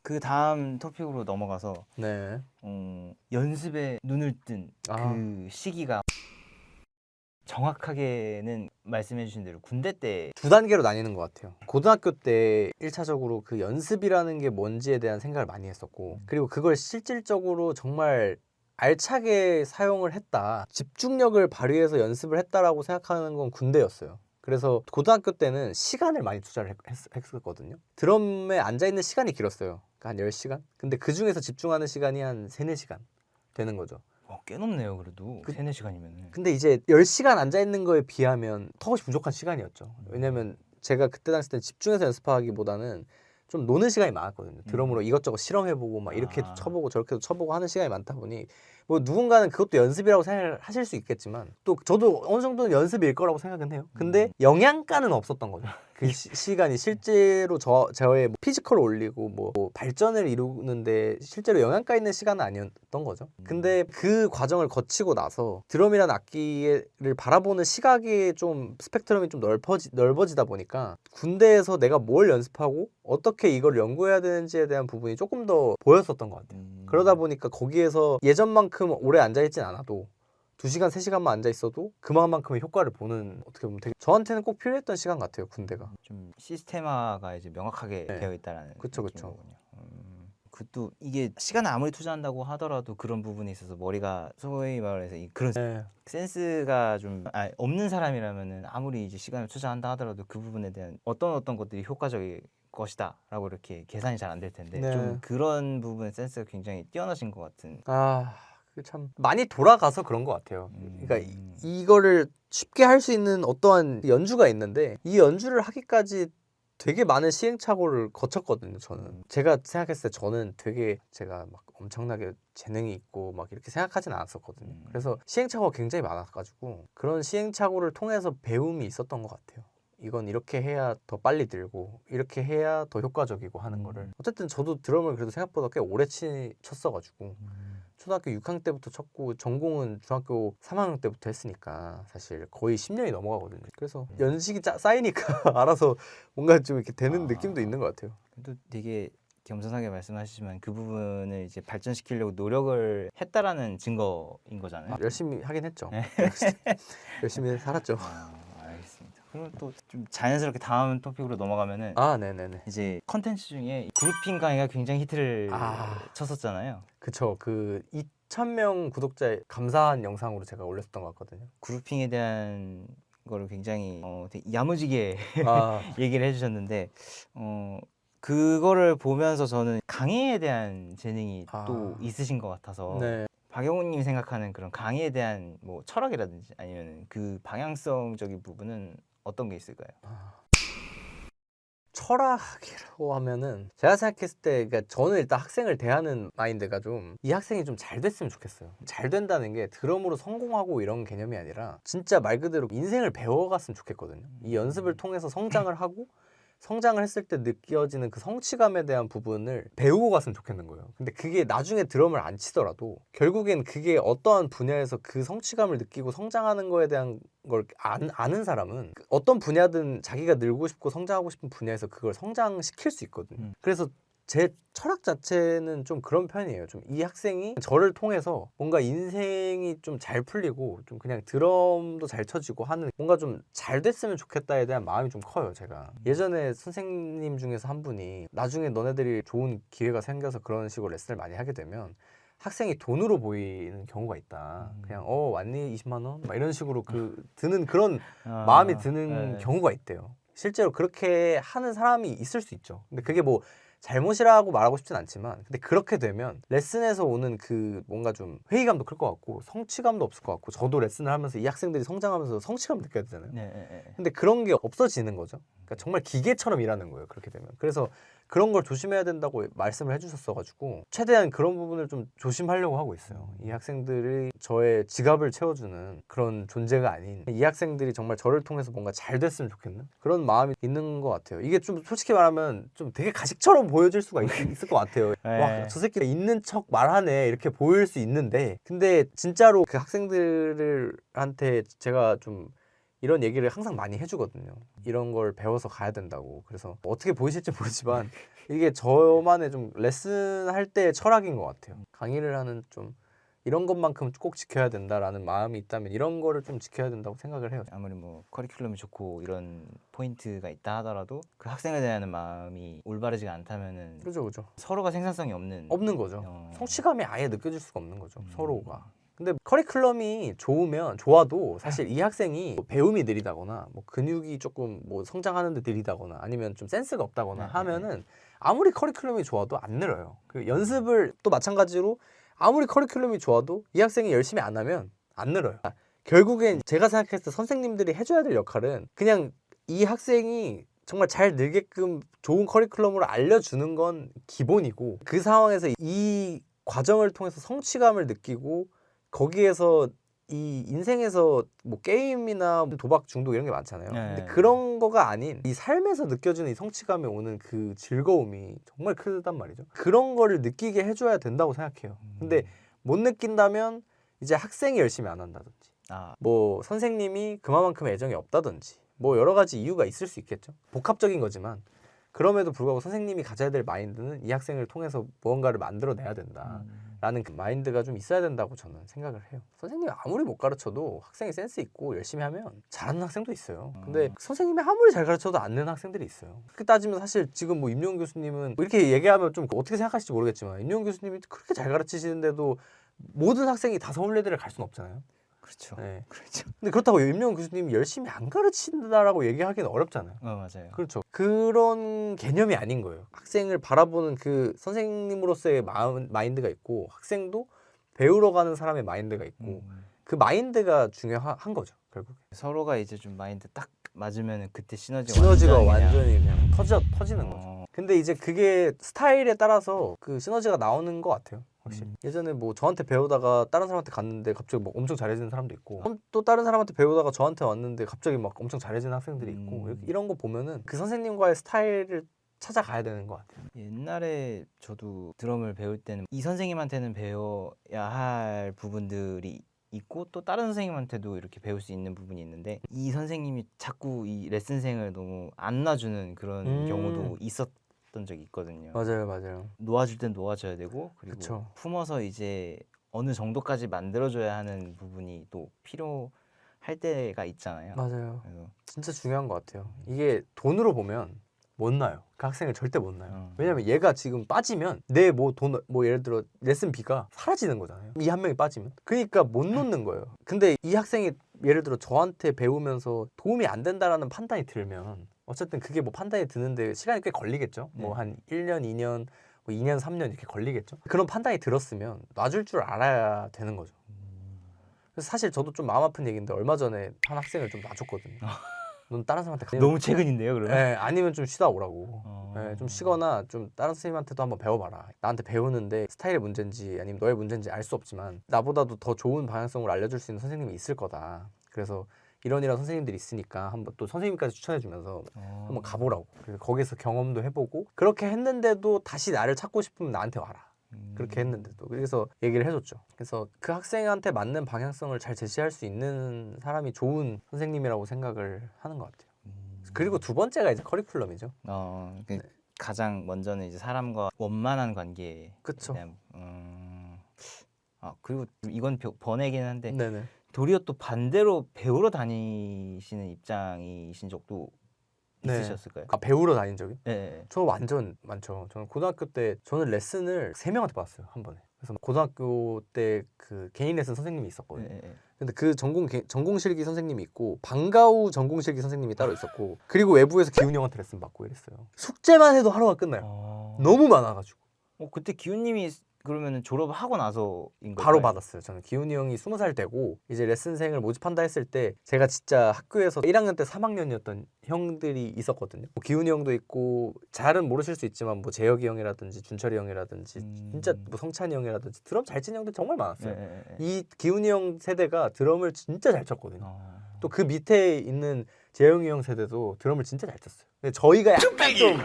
그 다음 토픽으로 넘어가서 네. 연습에 눈을 뜬 그 아. 시기가 정확하게는 말씀해 주신 대로 군대 때 두 단계로 나뉘는 것 같아요. 고등학교 때 1차적으로 그 연습이라는 게 뭔지에 대한 생각을 많이 했었고, 그리고 그걸 실질적으로 정말 알차게 사용을 했다, 집중력을 발휘해서 연습을 했다라고 생각하는 건 군대였어요. 그래서 고등학교 때는 시간을 많이 투자를 했었거든요. 드럼에 앉아있는 시간이 길었어요. 한 10시간? 근데 그 중에서 집중하는 시간이 한 3, 4시간 되는 거죠. 꽤 높네요. 그래도 3, 4시간이면. 근데 이제 10시간 앉아있는 거에 비하면 턱없이 부족한 시간이었죠. 왜냐면 제가 그때 당시 때 집중해서 연습하기보다는 좀 노는 시간이 많았거든요. 드럼으로 이것저것 실험해보고 막 이렇게도 쳐보고 저렇게도 쳐보고 하는 시간이 많다 보니 뭐 누군가는 그것도 연습이라고 생각을 하실 수 있겠지만 또 저도 어느 정도는 연습일 거라고 생각은 해요. 근데 영양가는 없었던 거죠. 그 시간이 실제로 저의 뭐 피지컬을 올리고 뭐 발전을 이루는데 실제로 영양가 있는 시간은 아니었던 거죠. 근데 그 과정을 거치고 나서 드럼이라는 악기를 바라보는 시각이 좀 스펙트럼이 좀 넓어지다 보니까 군대에서 내가 뭘 연습하고 어떻게 이걸 연구해야 되는지에 대한 부분이 조금 더 보였었던 것 같아요. 그러다 보니까 거기에서 예전만큼 오래 앉아있진 않아도 2시간, 3시간만 앉아있어도 그만큼의 효과를 보는, 어떻게 보면 되게 저한테는 꼭 필요했던 시간 같아요, 군대가. 좀 시스템화가 이제 명확하게 네. 되어 있다라는 그쵸. 느낌이군요. 그것도 이게 시간을 아무리 투자한다고 하더라도 그런 부분에 있어서 머리가 소위 말해서 그런 네. 센스가 좀 없는 사람이라면은 아무리 이제 시간을 투자한다 하더라도 그 부분에 대한 어떤 것들이 효과적일 것이다 라고 이렇게 계산이 잘 안 될 텐데 네. 좀 그런 부분의 센스가 굉장히 뛰어나신 것 같은. 참 많이 돌아가서 그런 것 같아요. 그러니까 이거를 쉽게 할 수 있는 어떠한 연주가 있는데 이 연주를 하기까지 되게 많은 시행착오를 거쳤거든요. 저는 제가 생각했을 때 저는 되게 제가 막 엄청나게 재능이 있고 막 이렇게 생각하진 않았었거든요. 그래서 시행착오가 굉장히 많아가지고 그런 시행착오를 통해서 배움이 있었던 것 같아요. 이건 이렇게 해야 더 빨리 들고 이렇게 해야 더 효과적이고 하는 거를. 어쨌든 저도 드럼을 그래도 생각보다 꽤 오래 쳤어가지고 초등학교 6학년 때부터 쳤고 전공은 중학교 3학년 때부터 했으니까 사실 거의 10년이 넘어가거든요. 그래서 연식이 쌓이니까 알아서 뭔가 좀 이렇게 되는 느낌도 있는 것 같아요. 또 되게 겸손하게 말씀하시지만 그 부분을 이제 발전시키려고 노력을 했다라는 증거인 거잖아요. 열심히 하긴 했죠. 열심히 살았죠. 알겠습니다. 그럼 또 좀 자연스럽게 다음 토픽으로 넘어가면은 네네네. 이제 컨텐츠 중에 그룹핑 강의가 굉장히 히트를 쳤었잖아요. 그쵸. 그 2,000명 구독자에 감사한 영상으로 제가 올렸던 것 같거든요. 그룹핑에 대한 거를 굉장히 되게 야무지게 얘기를 해주셨는데 그거를 보면서 저는 강의에 대한 재능이 또 있으신 것 같아서 네. 박영훈님 생각하는 그런 강의에 대한 뭐 철학이라든지 아니면 그 방향성적인 부분은 어떤 게 있을까요? 철학이라고 하면은 제가 생각했을 때, 그러니까 저는 일단 학생을 대하는 마인드가 좀 이 학생이 좀 잘 됐으면 좋겠어요. 잘 된다는 게 드럼으로 성공하고 이런 개념이 아니라 진짜 말 그대로 인생을 배워갔으면 좋겠거든요. 이 연습을 통해서 성장을 하고 성장을 했을 때 느껴지는 그 성취감에 대한 부분을 배우고 갔으면 좋겠는 거예요. 근데 그게 나중에 드럼을 안 치더라도 결국엔 그게 어떠한 분야에서 그 성취감을 느끼고 성장하는 거에 대한 걸 아는 사람은 어떤 분야든 자기가 늘고 싶고 성장하고 싶은 분야에서 그걸 성장시킬 수 있거든요. 그래서 제 철학 자체는 좀 그런 편이에요. 좀 이 학생이 저를 통해서 뭔가 인생이 좀 잘 풀리고 좀 그냥 드럼도 잘 쳐지고 하는 뭔가 좀 잘 됐으면 좋겠다에 대한 마음이 좀 커요. 제가 예전에 선생님 중에서 한 분이 나중에 너네들이 좋은 기회가 생겨서 그런 식으로 레슨을 많이 하게 되면 학생이 돈으로 보이는 경우가 있다. 그냥 왔니 20만 원? 막 이런 식으로 드는 그런 마음이 드는 경우가 있대요. 실제로 그렇게 하는 사람이 있을 수 있죠. 근데 그게 뭐 잘못이라고 말하고 싶진 않지만 근데 그렇게 되면 레슨에서 오는 그 뭔가 좀 회의감도 클 것 같고 성취감도 없을 것 같고 저도 레슨을 하면서 이 학생들이 성장하면서 성취감 느껴야 되잖아요. 근데 그런 게 없어지는 거죠. 그러니까 정말 기계처럼 일하는 거예요. 그렇게 되면. 그래서 그런 걸 조심해야 된다고 말씀을 해주셨어가지고 최대한 그런 부분을 좀 조심하려고 하고 있어요. 이 학생들이 저의 지갑을 채워주는 그런 존재가 아닌 이 학생들이 정말 저를 통해서 뭔가 잘 됐으면 좋겠는 그런 마음이 있는 것 같아요. 이게 좀 솔직히 말하면 좀 되게 가식처럼 보여질 수가 있을 것 같아요. 와, 저 새끼 있는 척 말하네 이렇게 보일 수 있는데 근데 진짜로 그 학생들한테 제가 좀 이런 얘기를 항상 많이 해주거든요. 이런 걸 배워서 가야 된다고. 그래서 어떻게 보이실지 모르지만 이게 저만의 좀 레슨 할 때의 철학인 것 같아요. 강의를 하는 좀 이런 것만큼 꼭 지켜야 된다라는 마음이 있다면 이런 거를 좀 지켜야 된다고 생각을 해요. 아무리 뭐 커리큘럼이 좋고 이런 포인트가 있다 하더라도 그 학생에 대한 마음이 올바르지가 않다면은 그죠. 서로가 생산성이 없는 거죠. 성취감이 아예 느껴질 수가 없는 거죠. 서로가. 근데 커리큘럼이 좋아도 사실 이 학생이 뭐 배움이 느리다거나 뭐 근육이 조금 뭐 성장하는데 느리다거나 아니면 좀 센스가 없다거나 하면은 아무리 커리큘럼이 좋아도 안 늘어요. 그 연습을 또 마찬가지로 아무리 커리큘럼이 좋아도 이 학생이 열심히 안 하면 안 늘어요. 결국엔 제가 생각했을 때 선생님들이 해줘야 될 역할은 그냥 이 학생이 정말 잘 늘게끔 좋은 커리큘럼으로 알려주는 건 기본이고 그 상황에서 이 과정을 통해서 성취감을 느끼고 거기에서 이 인생에서 뭐 게임이나 도박 중독 이런 게 많잖아요. 근데 그런 거가 아닌 이 삶에서 느껴지는 이 성취감이 오는 그 즐거움이 정말 크단 말이죠. 그런 거를 느끼게 해줘야 된다고 생각해요. 근데 못 느낀다면 이제 학생이 열심히 안 한다든지 뭐 선생님이 그만큼 애정이 없다든지 뭐 여러 가지 이유가 있을 수 있겠죠. 복합적인 거지만 그럼에도 불구하고 선생님이 가져야 될 마인드는 이 학생을 통해서 무언가를 만들어내야 된다. 라는 그 마인드가 좀 있어야 된다고 저는 생각을 해요. 선생님이 아무리 못 가르쳐도 학생이 센스 있고 열심히 하면 잘하는 학생도 있어요. 근데 선생님이 아무리 잘 가르쳐도 안 되는 학생들이 있어요. 그렇게 따지면 사실 지금 뭐 임용훈 교수님은 뭐 이렇게 얘기하면 좀 어떻게 생각하실지 모르겠지만 임용훈 교수님이 그렇게 잘 가르치시는데도 모든 학생이 다 서울예대를 갈 수는 없잖아요. 그렇죠. 네. 그렇죠. 근데 그렇다고 임용훈 교수님이 열심히 안 가르친다라고 얘기하기는 어렵잖아요. 맞아요. 그렇죠. 그런 개념이 아닌 거예요. 학생을 바라보는 그 선생님으로서의 마인드가 있고 학생도 배우러 가는 사람의 마인드가 있고 그 마인드가 중요한 거죠. 결국 서로가 이제 좀 마인드 딱 맞으면 그때 시너지가 완전히 그냥 터지는 거죠. 근데 이제 그게 스타일에 따라서 그 시너지가 나오는 것 같아요. 확실히. 예전에 뭐 저한테 배우다가 다른 사람한테 갔는데 갑자기 막 엄청 잘해지는 사람도 있고 또 다른 사람한테 배우다가 저한테 왔는데 갑자기 막 엄청 잘해지는 학생들이 있고 이런 거 보면은 그 선생님과의 스타일을 찾아가야 되는 것 같아요. 옛날에 저도 드럼을 배울 때는 이 선생님한테는 배워야 할 부분들이 있고 또 다른 선생님한테도 이렇게 배울 수 있는 부분이 있는데 이 선생님이 자꾸 이 레슨생을 너무 안 놔주는 그런 경우도 있었던 적이 있거든요. 맞아요. 놓아줄 땐 놓아줘야 되고 그리고 그쵸. 품어서 이제 어느 정도까지 만들어줘야 하는 부분이 또 필요할 때가 있잖아요. 맞아요. 그래서 진짜 중요한 것 같아요. 이게 돈으로 보면 못 놔요. 그 학생을 절대 못 놔요. 왜냐면 얘가 지금 빠지면 내 뭐 돈 뭐 예를 들어 레슨비가 사라지는 거잖아요. 이 한 명이 빠지면. 그러니까 못 놓는 거예요. 근데 이 학생이 예를 들어 저한테 배우면서 도움이 안 된다라는 판단이 들면 어쨌든 그게 뭐 판단이 드는데 시간이 꽤 걸리겠죠. 뭐 한 1년, 2년, 뭐 2년, 3년 이렇게 걸리겠죠. 그런 판단이 들었으면 놔줄 줄 알아야 되는 거죠. 그래서 사실 저도 좀 마음 아픈 얘기인데 얼마 전에 한 학생을 좀 놔줬거든요. 넌 다른 사람한테 너무 최근인데요, 그러면? 네, 아니면 좀 쉬다 오라고. 네, 좀 쉬거나 좀 다른 선생님한테도 한번 배워봐라. 나한테 배우는데 스타일의 문제인지 아니면 너의 문제인지 알 수 없지만 나보다도 더 좋은 방향성을 알려줄 수 있는 선생님이 있을 거다. 그래서 이런 선생님들이 있으니까 한번 또 선생님까지 추천해주면서 한번 가보라고. 그래서 거기서 경험도 해보고 그렇게 했는데도 다시 나를 찾고 싶으면 나한테 와라. 그렇게 했는데도 그래서 얘기를 해줬죠. 그래서 그 학생한테 맞는 방향성을 잘 제시할 수 있는 사람이 좋은 선생님이라고 생각을 하는 것 같아요. 그리고 두 번째가 이제 커리큘럼이죠. 가장 먼저는 이제 사람과 원만한 관계에 그쵸. 대한 그리고 이건 번외긴 한데 네네. 도리어 또 반대로 배우러 다니시는 입장이신 적도 있으셨을까요? 배우러 다닌 적이? 네. 저 완전 많죠. 저는 고등학교 때 저는 레슨을 3명한테 받았어요. 한 번에. 그래서 고등학교 때 그 개인 레슨 선생님이 있었거든요. 네. 근데 그 전공실기 선생님이 있고 방과후 전공실기 선생님이 따로 있었고 그리고 외부에서 기훈이 형한테 레슨 받고 이랬어요. 숙제만 해도 하루가 끝나요. 너무 많아가지고. 그때 기훈님이 그러면 졸업하고 나서인 거예요? 바로 받았어요. 저는 기훈이 형이 20살 되고 이제 레슨생을 모집한다 했을 때 제가 진짜 학교에서 1학년 때 3학년이었던 형들이 있었거든요. 뭐 기훈이 형도 있고 잘은 모르실 수 있지만 뭐 재혁이 형이라든지 준철이 형이라든지 진짜 뭐 성찬이 형이라든지 드럼 잘 치는 형들 정말 많았어요. 이 기훈이 형 세대가 드럼을 진짜 잘 쳤거든요. 또 그 밑에 있는 재영이 형 세대도 드럼을 진짜 잘 쳤어요. 근데 저희가 약간 좀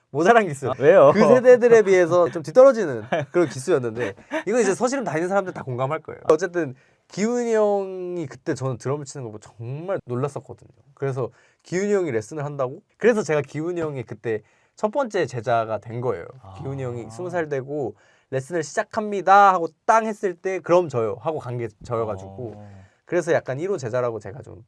모자란 기수. 왜요? 그 세대들에 비해서 좀 뒤떨어지는 그런 기수였는데 이건 이제 서실은 다니는 사람들 다 공감할 거예요. 어쨌든 기훈이 형이 그때 저는 드럼을 치는 거 보고 정말 놀랐었거든요. 그래서 기훈이 형이 레슨을 한다고? 그래서 제가 기훈이 형이 그때 첫 번째 제자가 된 거예요. 기훈이 형이 20살 되고 레슨을 시작합니다 하고 땅 했을 때 그럼 저요 하고 간 게 저여가지고 그래서 약간 1호 제자라고 제가 좀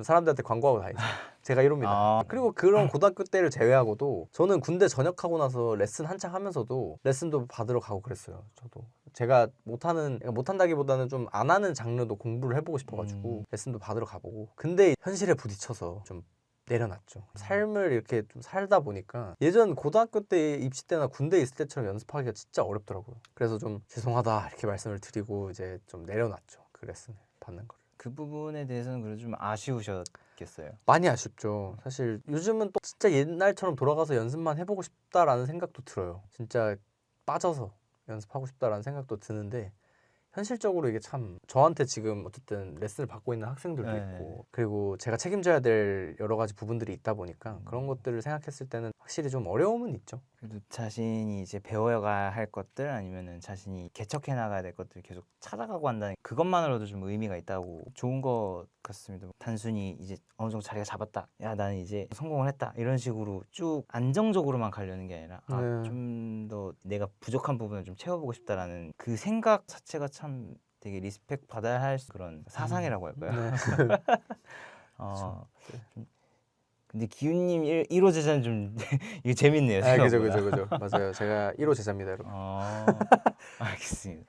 사람들한테 광고하고 다니죠. 제가 1호입니다. 그리고 그런 고등학교 때를 제외하고도 저는 군대 전역하고 나서 레슨 한창 하면서도 레슨도 받으러 가고 그랬어요. 저도 제가 못한다기보다는 좀 안 하는 장르도 공부를 해보고 싶어가지고 레슨도 받으러 가보고 근데 현실에 부딪혀서 좀 내려놨죠. 삶을 이렇게 좀 살다 보니까 예전 고등학교 때 입시 때나 군대 있을 때처럼 연습하기가 진짜 어렵더라고요. 그래서 좀 죄송하다 이렇게 말씀을 드리고 이제 좀 내려놨죠. 그 레슨을 받는 걸. 그 부분에 대해서는 그래도 좀 아쉬우셨겠어요. 많이 아쉽죠. 사실 요즘은 또 진짜 옛날처럼 돌아가서 연습만 해보고 싶다라는 생각도 들어요. 진짜 빠져서 연습하고 싶다라는 생각도 드는데 현실적으로 이게 참 저한테 지금 어쨌든 레슨을 받고 있는 학생들도 있고 그리고 제가 책임져야 될 여러 가지 부분들이 있다 보니까 그런 것들을 생각했을 때는 확실히 좀 어려움은 있죠. 그래도 자신이 이제 배워야 할 것들 아니면은 자신이 개척해 나가야 될 것들 계속 찾아가고 한다는 그것만으로도 좀 의미가 있다고 좋은 것 같습니다. 단순히 이제 어느 정도 자리가 잡았다. 야, 나는 이제 성공을 했다. 이런 식으로 쭉 안정적으로만 가려는 게 아니라 좀 더 내가 부족한 부분을 좀 채워보고 싶다라는 그 생각 자체가 참 되게 리스펙 받아야 할 그런 사상이라고 할까요? 네. 좀 근데 기훈님 1호 제자는 좀 이게 재밌네요. 아, 생각보다. 그죠. 맞아요. 제가 1호 제자입니다, 여러분. 알겠습니다.